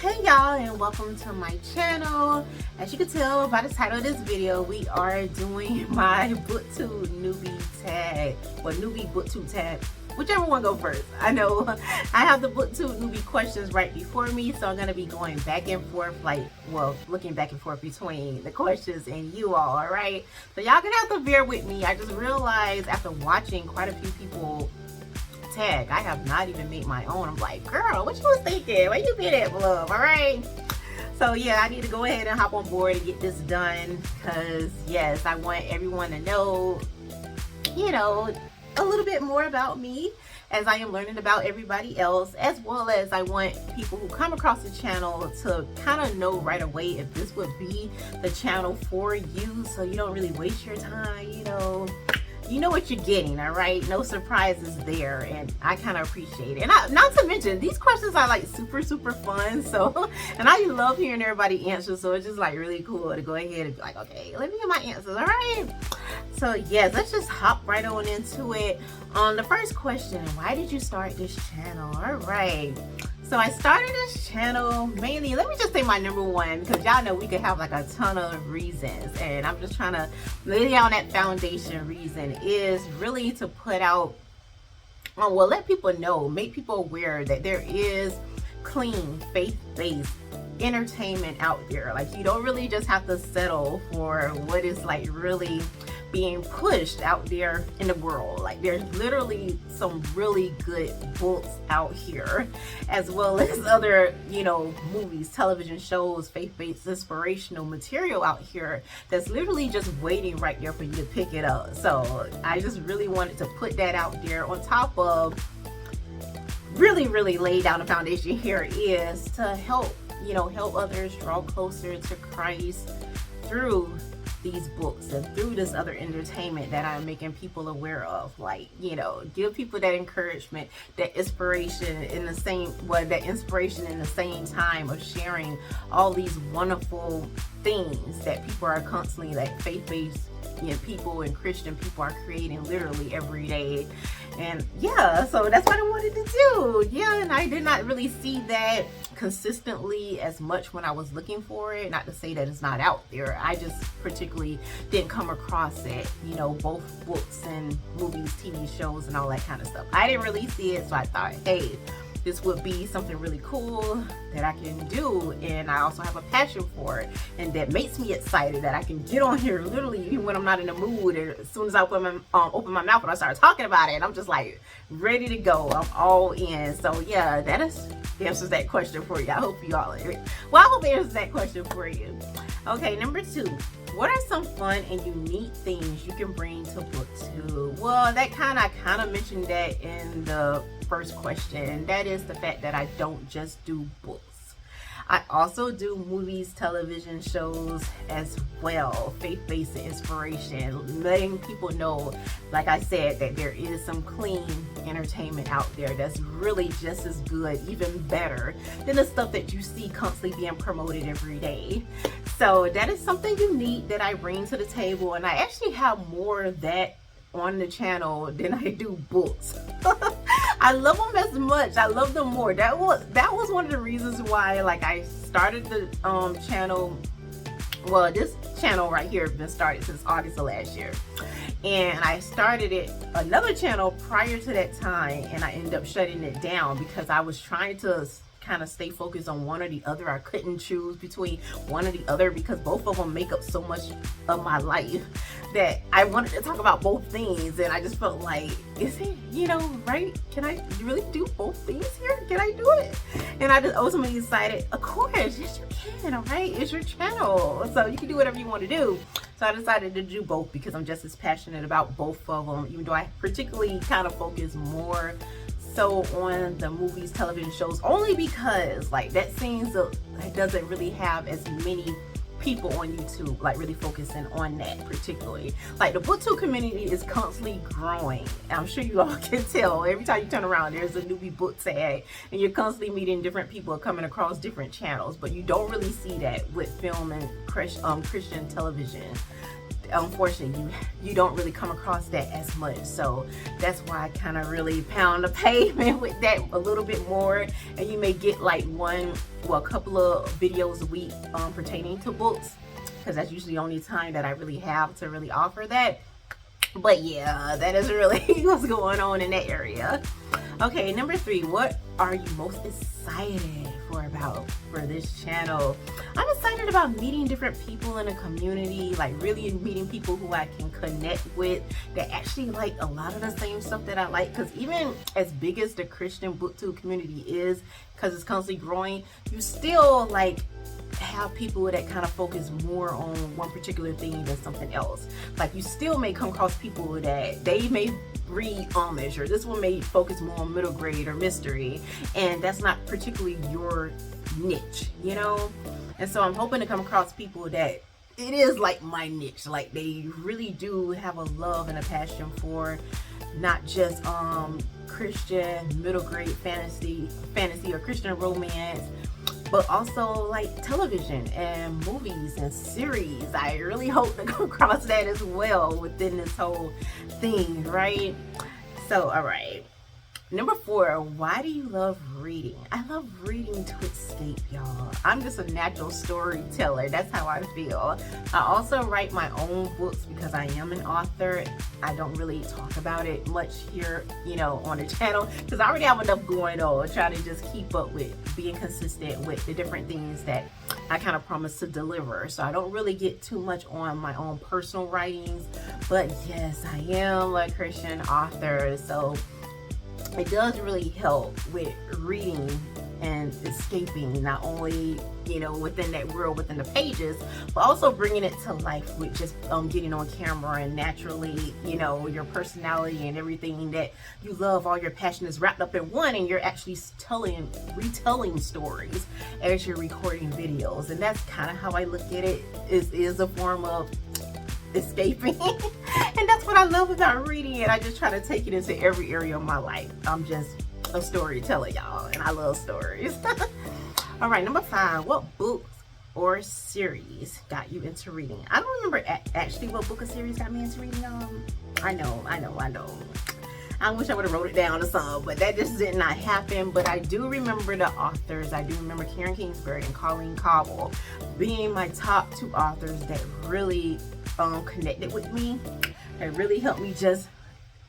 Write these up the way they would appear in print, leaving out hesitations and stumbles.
Hey y'all, and welcome to my channel. As you can tell by the title of this video, we are doing my Booktube Newbie Tag, or Newbie Booktube Tag, whichever one go first. I know I have the Booktube Newbie questions right before me, so I'm going to be going back and forth, looking back and forth between the questions and you all, alright? So y'all gonna have to bear with me. I just realized after watching quite a few people tag, I have not even made my own. I'm like, girl, what you was thinking? Where you been at, love? All right. So yeah, I need to go ahead and hop on board and get this done, because yes, I want everyone to know, a little bit more about me as I am learning about everybody else, as well as I want people who come across the channel to kind of know right away if this would be the channel for you, so you don't really waste your time. You know what you're getting, all right? No surprises there, and I kind of appreciate it. And not to mention, these questions are like super fun, so, and I love hearing everybody answer, so it's just like really cool to go ahead and be like, okay, let me get my answers, all right? So yes, let's just hop right on into it. The first question, why did you start this channel? All right. So I started this channel mainly, let me just say my number one, because y'all know we could have like a ton of reasons, and I'm just trying to lay down that foundation reason is really to put out, let people know, make people aware that there is clean, faith-based entertainment out there. Like, you don't really just have to settle for what is like really being pushed out there in the world. Like, there's literally some really good books out here, as well as other, movies, television shows, faith-based inspirational material out here that's literally just waiting right there for you to pick it up. So I just really wanted to put that out there, on top of really lay down the foundation here is to help others draw closer to Christ through these books and through this other entertainment that I'm making people aware of. Like, give people that encouragement, that inspiration in the same time of sharing all these wonderful things that people are constantly, like faith-based people and Christian people are creating literally every day. And yeah, so that's what I wanted to do. Yeah, and I did not really see that consistently as much when I was looking for it. Not to say that it's not out there, I just particularly didn't come across it, both books and movies, TV shows, and all that kind of stuff. I didn't really see it, so I thought, hey, this would be something really cool that I can do, and I also have a passion for it, and that makes me excited that I can get on here literally even when I'm not in the mood, and as soon as I open my mouth and I start talking about it, I'm just like ready to go. I'm all in. So yeah, that answers that question for you. I hope you all, I hope it answers that question for you. Okay, number 2. What are some fun and unique things you can bring to Booktube? Well, I kind of mentioned that in the first question. That is the fact that I don't just do books. I also do movies, television shows as well, faith-based inspiration, letting people know, like I said, that there is some clean entertainment out there that's really just as good, even better than the stuff that you see constantly being promoted every day. So that is something unique that I bring to the table, and I actually have more of that on the channel than I do books. I love them as much. I love them more. That was one of the reasons why, like, I started the channel. Well, this channel right here has been started since August of last year, and I started another channel prior to that time, and I ended up shutting it down because I was trying to kind of stay focused on one or the other. I couldn't choose between one or the other because both of them make up so much of my life that I wanted to talk about both things, and I just felt like, is it, right? Can I really do both things here? Can I do it? And I just ultimately decided, of course, yes you can, all right? It's your channel, so you can do whatever you want to do. So I decided to do both because I'm just as passionate about both of them, even though I particularly kind of focus more so on the movies, television shows, only because like that doesn't really have as many people on YouTube like really focusing on that particularly. Like, the Booktube community is constantly growing. I'm sure you all can tell. Every time you turn around, there's a newbie book tag, and you're constantly meeting different people coming across different channels. But you don't really see that with film and Christian television. unfortunately you don't really come across that as much. So that's why I kind of really pound the pavement with that a little bit more. And you may get like a couple of videos a week pertaining to books, because that's usually the only time that I really have to really offer that. But yeah, that is really what's going on in that area. Okay, number 3, what are you most excited for this channel? I'm excited about meeting different people in a community, like really meeting people who I can connect with that actually like a lot of the same stuff that I like. Because even as big as the Christian booktube community is, because it's constantly growing, you still like have people that kind of focus more on one particular thing than something else. Like you still may come across people that they may read Amish, or this one may focus more on middle grade or mystery, and that's not particularly your niche, you know? And so I'm hoping to come across people that it is like my niche, like they really do have a love and a passion for not just Christian middle grade fantasy or Christian romance, but also like television and movies and series. I really hope to come across that as well within this whole thing, right? So, all right. Number 4, why do you love reading? I love reading to escape, y'all. I'm just a natural storyteller. That's how I feel. I also write my own books because I am an author. I don't really talk about it much here, you know, on the channel, because I already have enough going on, trying to just keep up with being consistent with the different things that I kind of promise to deliver. So I don't really get too much on my own personal writings, but yes, I am a Christian author. So it does really help with reading and escaping, not only, you know, within that world, within the pages, but also bringing it to life with just getting on camera and naturally, you know, your personality and everything that you love, all your passion is wrapped up in one, and you're actually retelling stories as you're recording videos. And that's kind of how I look at it. It is a form of escaping. And that's what I love about reading it. I just try to take it into every area of my life. I'm just a storyteller, y'all, and I love stories. All right, number 5, what books or series got you into reading? I don't remember actually what book or series got me into reading, y'all. I know. I wish I would have wrote it down or something, but that just did not happen. But I do remember the authors. I do remember Karen Kingsbury and Colleen Cobble being my top 2 authors that really connected with me. That really helped me just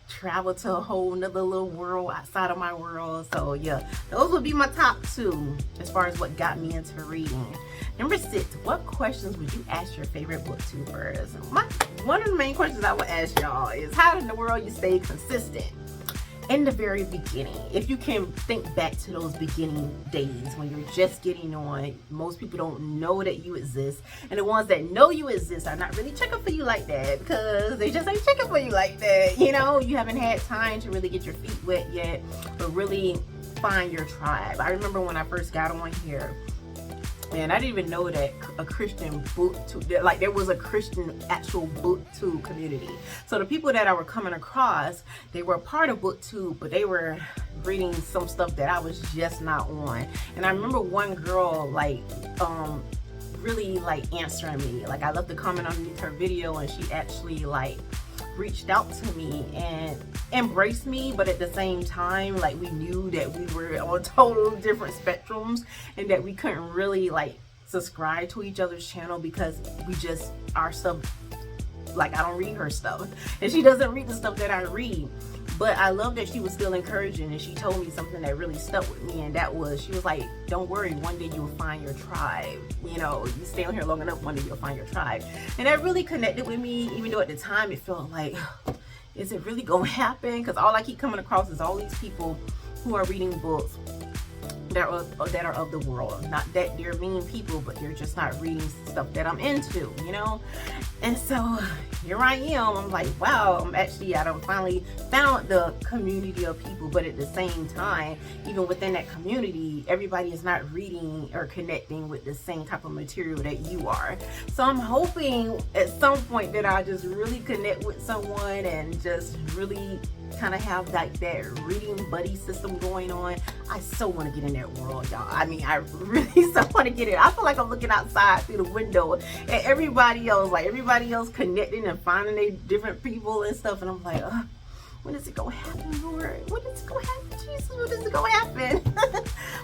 travel to a whole nother little world outside of my world. So yeah, those would be my top 2 as far as what got me into reading. Number 6, what questions would you ask your favorite booktubers? One of the main questions I would ask y'all is, how in the world you stay consistent in the very beginning? If you can think back to those beginning days when you're just getting on, most people don't know that you exist, and the ones that know you exist are not really checking for you like that, because they just ain't checking for you like that. You know, you haven't had time to really get your feet wet yet, but really find your tribe. I remember when I first got on here, and I didn't even know that a Christian booktube, like there was a Christian actual booktube community. So the people that I were coming across, they were a part of booktube, but they were reading some stuff that I was just not on. And I remember one girl like really like answering me. Like I left a comment underneath her video, and she actually like reached out to me and embraced me, but at the same time, like we knew that we were on total different spectrums, and that we couldn't really like subscribe to each other's channel because we just, our stuff, like I don't read her stuff and she doesn't read the stuff that I read. But I love that she was still encouraging, and she told me something that really stuck with me, and that was, she was like, don't worry, one day you'll find your tribe. You know, you stay on here long enough, one day you'll find your tribe. And that really connected with me, even though at the time it felt like, is it really gonna happen? Because all I keep coming across is all these people who are reading books that are of the world. Not that they're mean people, but they're just not reading stuff that I'm into, you know? And so here I am. I'm like, wow, I done finally found the community of people, but at the same time, even within that community, everybody is not reading or connecting with the same type of material that you are. So I'm hoping at some point that I just really connect with someone and just really kind of have like that reading buddy system going on. I so want to get in that world, y'all. I mean, I really so want to get in. I feel like I'm looking outside through the window and everybody else connecting and finding their different people and stuff, and I'm like, when is it gonna happen, Lord? When is it gonna happen, Jesus? When is it gonna happen?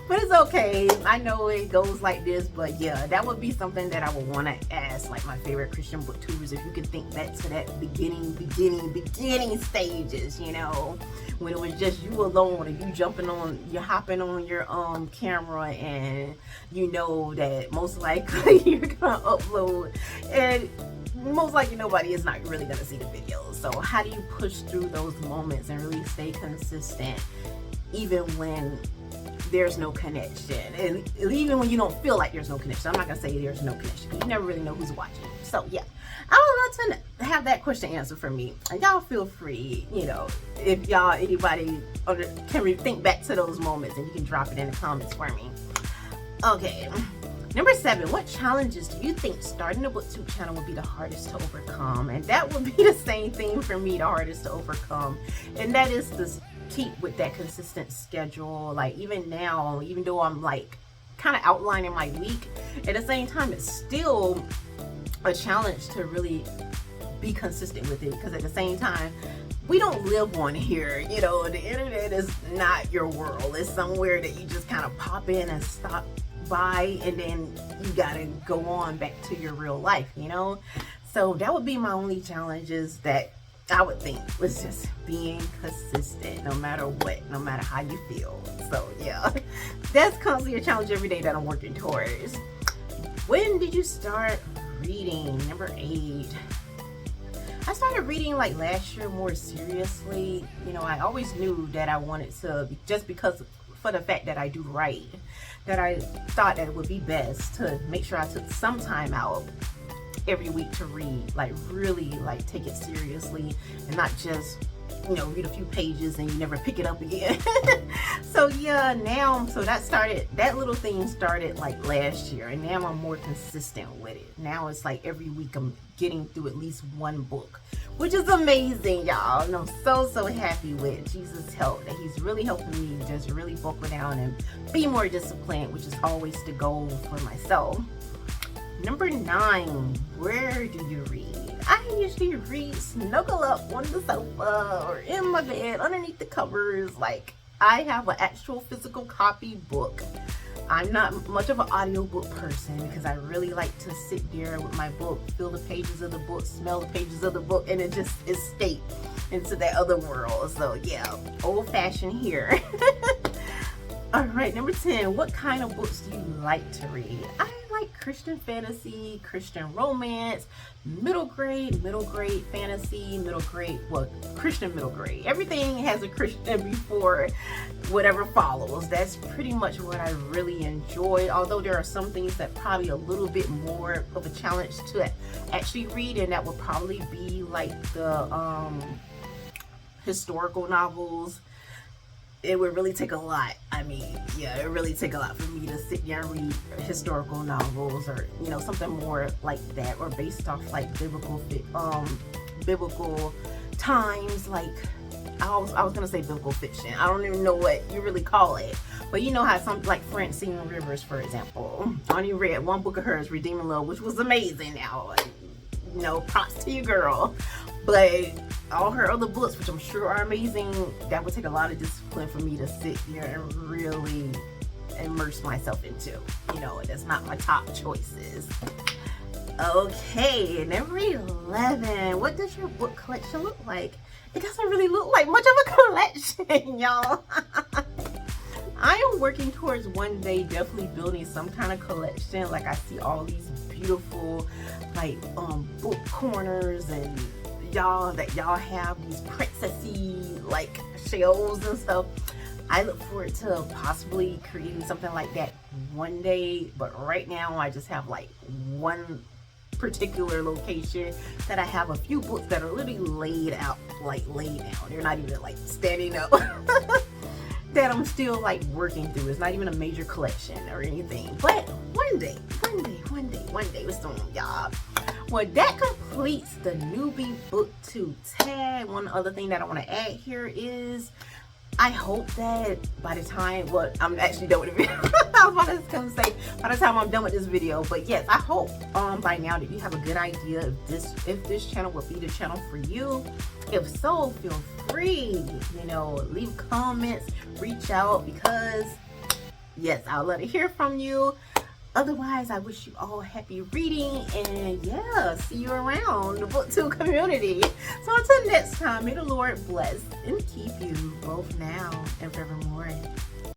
But it's okay. I know it goes like this, but yeah, that would be something that I would want to ask like my favorite Christian booktubers, if you can think back to that beginning stages, you know, when it was just you alone and you're hopping on your camera, and you know that most likely you're gonna upload, and most likely nobody is not really gonna see the videos. So how do you push through those moments and really stay consistent even when there's no connection, and even when you don't feel like there's no connection? I'm not gonna say there's no connection, you never really know who's watching. So yeah, I would love to have that question answered for me, and y'all feel free, you know, if anybody can think back to those moments, and you can drop it in the comments for me. Okay, number 7, what challenges do you think starting a booktube channel would be the hardest to overcome? And that would be the same thing for me, the hardest to overcome, and that is to keep with that consistent schedule. Like even now, even though I'm like kind of outlining my week, at the same time it's still a challenge to really be consistent with it, because at the same time we don't live on here, you know. The internet is not your world. It's somewhere that you just kind of pop in and stop by, and then you gotta go on back to your real life, you know. So that would be my only challenges that I would think was just being consistent, no matter what, no matter how you feel. So yeah, that's constantly a challenge every day that I'm working towards. When did you start reading? Number 8. I started reading like last year more seriously. You know, I always knew that I wanted to, just because for the fact that I do write, that I thought that it would be best to make sure I took some time out every week to read, like really like take it seriously, and not just, you know, read a few pages and you never pick it up again. So yeah, now, so that little thing started like last year, and now I'm more consistent with it. Now it's like every week I'm getting through at least one book, which is amazing, y'all. And I'm so happy with Jesus' help, that he's really helping me just really buckle down and be more disciplined, which is always the goal for myself. Number 9, where do you read? I usually read snuggle up on the sofa or in my bed underneath the covers. Like, I have an actual physical copy book. I'm not much of an audiobook person, because I really like to sit there with my book, feel the pages of the book, smell the pages of the book, and it just escape into that other world. So yeah, old-fashioned here. All right, number 10, what kind of books do you like to read? I like Christian fantasy, Christian romance, middle grade fantasy, Christian middle grade. Everything has a Christian before whatever follows. That's pretty much what I really enjoy, although there are some things that probably a little bit more of a challenge to actually read, and that would probably be like the historical novels. It would really take a lot. I mean, yeah, it really take a lot for me to sit there and read historical novels, or, you know, something more like that, or based off like biblical times. Like, I was gonna say biblical fiction. I don't even know what you really call it, but you know how some, like Francine Rivers, for example. I only read one book of hers, Redeeming Love, which was amazing. Now, you know, props to you, girl. But all her other books, which I'm sure are amazing, that would take a lot of discipline for me to sit here and really immerse myself into. You know, that's not my top choices. Okay, number 11. What does your book collection look like? It doesn't really look like much of a collection, y'all. I am working towards one day definitely building some kind of collection. Like, I see all these beautiful like book corners, and y'all have these princessy like shelves and stuff. I look forward to possibly creating something like that one day, but right now I just have like one particular location that I have a few books that are literally laid out, like laid down. They're not even like standing up. That I'm still like working through. It's not even a major collection or anything, but one day with some, y'all. Well, that completes the newbie booktube tag. One other thing that I want to add here is I hope that by the time, well, I'm actually done with the video. I was about to say by the time I'm done with this video, but yes, I hope by now that you have a good idea if this channel will be the channel for you. If so, feel free, you know, leave comments, reach out, because yes, I'd love to hear from you. Otherwise, I wish you all happy reading, and yeah, see you around the Booktube community. So until next time, may the Lord bless and keep you both now and forevermore.